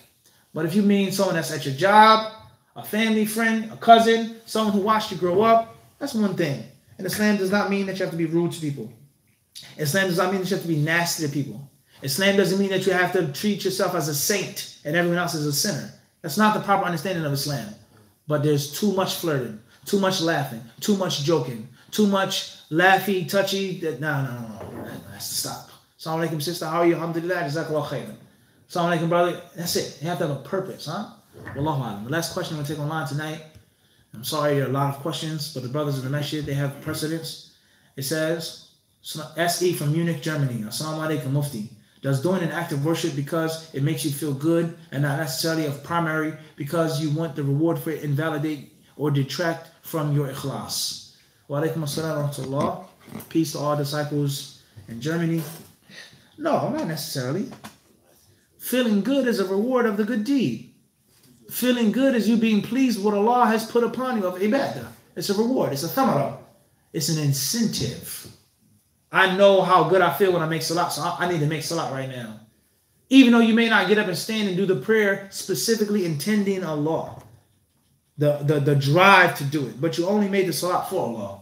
But if you mean someone that's at your job, a family friend, a cousin, someone who watched you grow up, that's one thing. And Islam does not mean that you have to be rude to people. Islam does not mean that you have to be nasty to people. Islam doesn't mean that you have to treat yourself as a saint and everyone else as a sinner. That's not the proper understanding of Islam. But there's too much flirting, too much laughing, too much joking, too much laughy, touchy. No. That has to stop. Assalamu alaikum, sister. How are you? Alhamdulillah. Jazakallah khairan. Assalamu alaikum, brother. That's it. You have to have a purpose, huh? Wallahu alam. The last question I'm going to take online tonight. I'm sorry, there are a lot of questions, but the brothers in the masjid, they have precedence. It says, SE from Munich, Germany. Assalamu alaikum, Mufti. Does doing an act of worship because it makes you feel good and not necessarily of primary because you want the reward for it invalidate or detract from your ikhlas? Wa alaikum assalam wa rahmatullah. Peace to all disciples in Germany. No, not necessarily. Feeling good is a reward of the good deed. Feeling good is you being pleased with what Allah has put upon you of ibadah. It's a reward. It's a thamara. It's an incentive. I know how good I feel when I make salat, so I need to make salat right now. Even though you may not get up and stand and do the prayer specifically intending Allah. The drive to do it. But you only made the salat for Allah.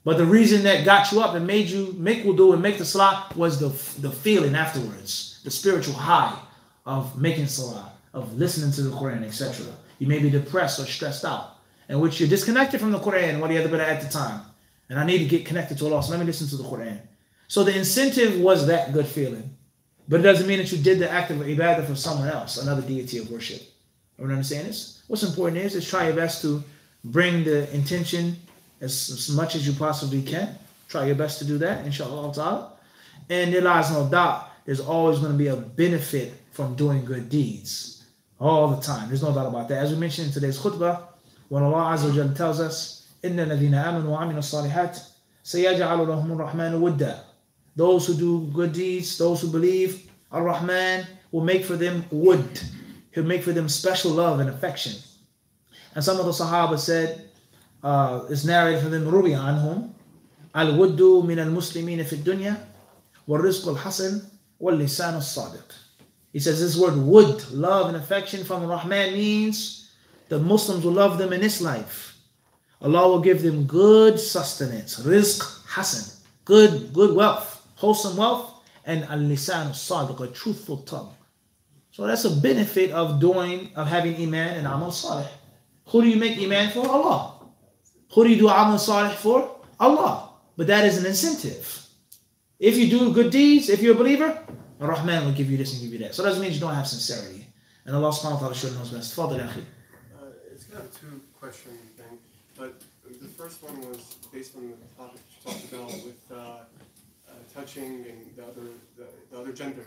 But the reason that got you up and made you make wudu and make the salat was the feeling afterwards. The spiritual high of making salat, of listening to the Quran, etc. You may be depressed or stressed out, in which you're disconnected from the Quran, what the other bit at the time. And I need to get connected to Allah, so let me listen to the Quran. So the incentive was that good feeling. But it doesn't mean that you did the act of ibadah for someone else, another deity of worship. Everyone understand this? What's important is try your best to bring the intention as much as you possibly can. Try your best to do that, inshallah ta'ala. And there lies no doubt, there's always going to be a benefit from doing good deeds. All the time. There's no doubt about that. As we mentioned in today's khutbah, when Allah Azza wa Jalla tells us, إِنَّ الَّذِينَ آمَنُوا وَعَمِلُوا الصَّالِحَاتِ سَيَجْعَلُ لَهُمُ الرَّحْمَنُ وُدًّا. Those who do good deeds, those who believe, Ar-Rahman will make for them wood. He'll make for them special love and affection. And some of the Sahaba said, it's narrated from them, رُبِيَ عَنْهُمْ الْوُدُّ مِنَ الْمُسْلِمِينَ فِي الدُّنْيَا وَالرِّزْقُ الْحَسَنِ وَاللِّسَانُ الصَّادِقِ. He says this word wood, love and affection from Rahman means the Muslims will love them in this life. Allah will give them good sustenance, rizq hasan, good wealth, wholesome wealth, and al-lisan as-sadiq, a truthful tongue. So that's a benefit of having iman and amal salih. Who do you make iman for? Allah. Who do you do amal salih for? Allah. But that is an incentive. If you do good deeds, if you're a believer, Ar-Rahman will give you this and give you that. So that doesn't mean you don't have sincerity. And Allah subhanahu wa ta'ala sure knows best. Fadl akhi. It's kind of a two-question thing, but the first one was based on the topic you talked about with touching and the other gender.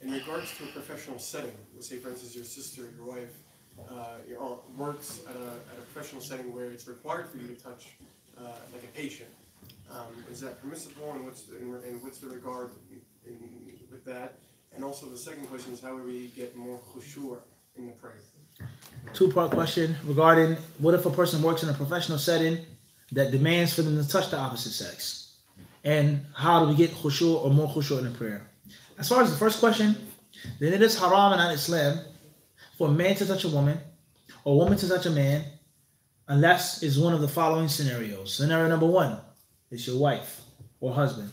In regards to a professional setting, let's say for instance your sister, your wife, your aunt works at a professional setting where it's required for you to touch like a patient. Is that permissible, and what's the regard with that? And also the second question is how do we get more khushur in the prayer? Two-part question regarding what if a person works in a professional setting that demands for them to touch the opposite sex, and how do we get khushur or more khushur in the prayer? As far as the first question, then it is haram in Islam for a man to touch a woman or a woman to touch a man unless it's one of the following scenarios. Scenario number one is your wife or husband.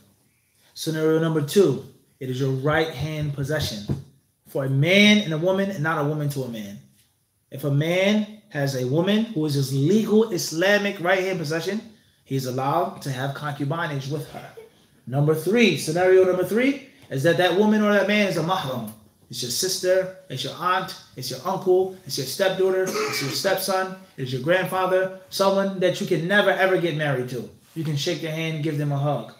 Scenario number two, it is your right hand possession for a man and a woman and not a woman to a man. If a man has a woman who is his legal Islamic right hand possession, he's allowed to have concubinage with her. Scenario number three is that woman or that man is a mahram. It's your sister, it's your aunt, it's your uncle, it's your stepdaughter, it's your stepson, it's your grandfather, someone that you can never ever get married to. You can shake their hand, give them a hug,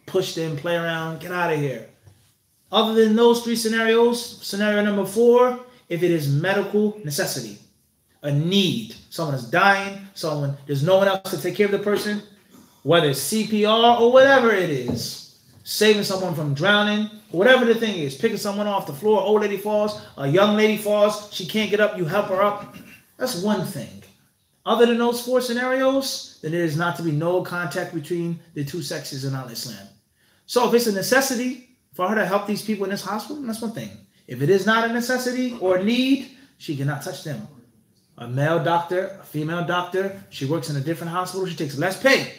push them, play around, get out of here. Other than those three scenarios, scenario number four, if it is medical necessity, a need, someone is dying, there's no one else to take care of the person, whether it's CPR or whatever it is, saving someone from drowning, whatever the thing is, picking someone off the floor, old lady falls, a young lady falls, she can't get up, you help her up. That's one thing. Other than those four scenarios, then there is not to be no contact between the two sexes in Islam. So if it's a necessity for her to help these people in this hospital, that's one thing. If it is not a necessity or a need, she cannot touch them. A male doctor, a female doctor, she works in a different hospital, she takes less pay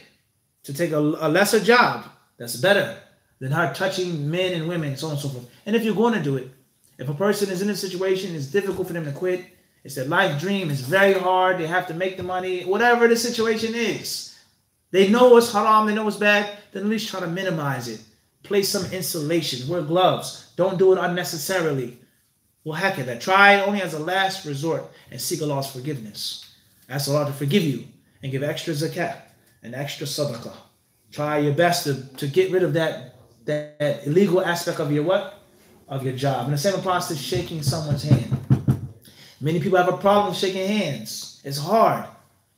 to take a lesser job. That's better than her touching men and women, so on and so forth. And if you're going to do it, if a person is in a situation, it's difficult for them to quit, it's their life dream, it's very hard, they have to make the money, whatever the situation is, they know it's haram, they know it's bad, then at least try to minimize it. Place some insulation, wear gloves, don't do it unnecessarily. Well, heck of that. Try it only as a last resort and seek Allah's forgiveness. Ask Allah to forgive you and give extra zakat and extra sadaqah. Try your best to get rid of that illegal aspect of your what? Of your job. And the same applies to shaking someone's hand. Many people have a problem with shaking hands. It's hard.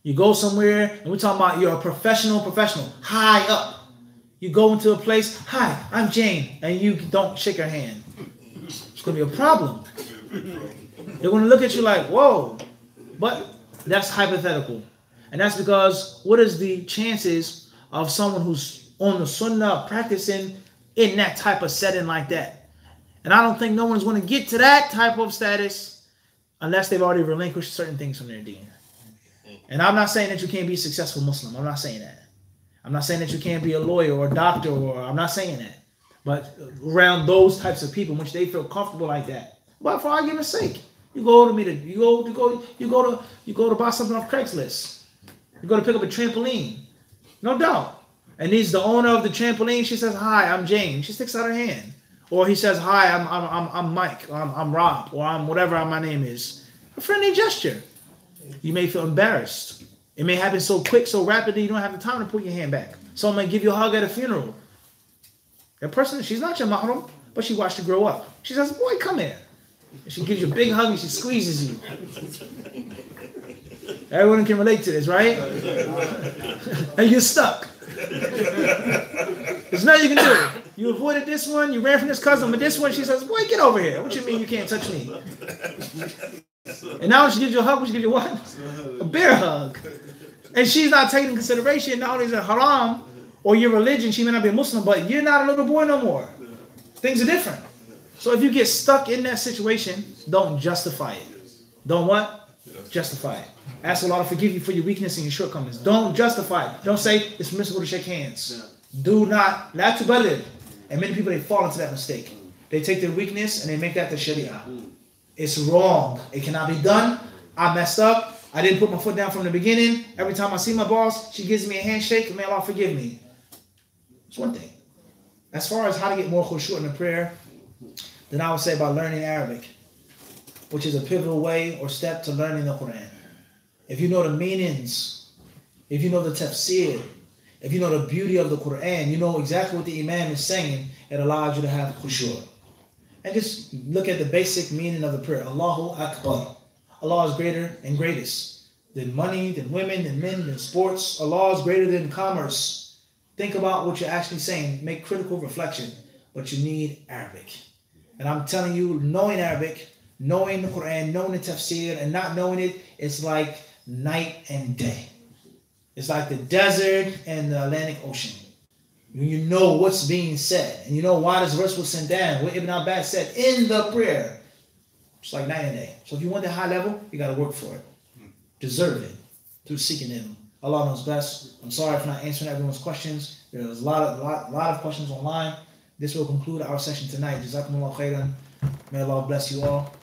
You go somewhere, and we're talking about you're a professional, high up. You go into a place, hi, I'm Jane, and you don't shake her hand. It's going to be a problem. They're going to look at you like, whoa. But that's hypothetical. And that's because what is the chances of someone who's on the Sunnah practicing in that type of setting like that? And I don't think no one's going to get to that type of status unless they've already relinquished certain things from their deen. And I'm not saying that you can't be a successful Muslim. I'm not saying that. I'm not saying that you can't be a lawyer or a doctor, or I'm not saying that. But around those types of people, which they feel comfortable like that. But for argument's sake, you go to buy something off Craigslist. You go to pick up a trampoline. No doubt. And he's the owner of the trampoline. She says, "Hi, I'm Jane." She sticks out her hand. Or he says, "Hi, I'm Mike. Or I'm Rob. Or I'm whatever my name is." A friendly gesture. You may feel embarrassed. It may happen so quick, so rapidly, you don't have the time to put your hand back. Someone may give you a hug at a funeral. That person, she's not your mahram, but she watched you grow up. She says, "Boy, come here." And she gives you a big hug and she squeezes you. Everyone can relate to this, right? And you're stuck. There's nothing you can do. You avoided this one, you ran from this cousin, but this one, she says, "Boy, get over here." What you mean you can't touch me? And now she gives you a hug, she gives you what? A bear hug. And she's not taking into consideration not only is it haram or your religion, she may not be a Muslim, but you're not a little boy no more. Things are different. So if you get stuck in that situation, don't justify it. Don't what? Justify it. Ask Allah to forgive you for your weakness and your shortcomings. Don't justify it. Don't say it's permissible to shake hands. Do not. La tuballigh. And many people, they fall into that mistake. They take their weakness and they make that the Sharia. It's wrong. It cannot be done. I messed up. I didn't put my foot down from the beginning. Every time I see my boss, she gives me a handshake. May Allah forgive me. It's one thing. As far as how to get more khushu' in the prayer, then I would say by learning Arabic, which is a pivotal way or step to learning the Quran. If you know the meanings, if you know the tafsir, if you know the beauty of the Quran, you know exactly what the Imam is saying, it allows you to have khushu'. And just look at the basic meaning of the prayer. Allahu Akbar. Allah is greater and greatest than money, than women, than men, than sports. Allah is greater than commerce. Think about what you're actually saying. Make critical reflection. But you need Arabic. And I'm telling you, knowing Arabic, knowing the Quran, knowing the tafsir, and not knowing it, it's like night and day. It's like the desert and the Atlantic Ocean. When you know what's being said, and you know why this verse was sent down, what Ibn Abbas said in the prayer, it's like night and day. So if you want that high level, you got to work for it. Deserve it through seeking Him. Allah knows best. I'm sorry for not answering everyone's questions. There's a lot of questions online. This will conclude our session tonight. Jazakumullah khairan. May Allah bless you all.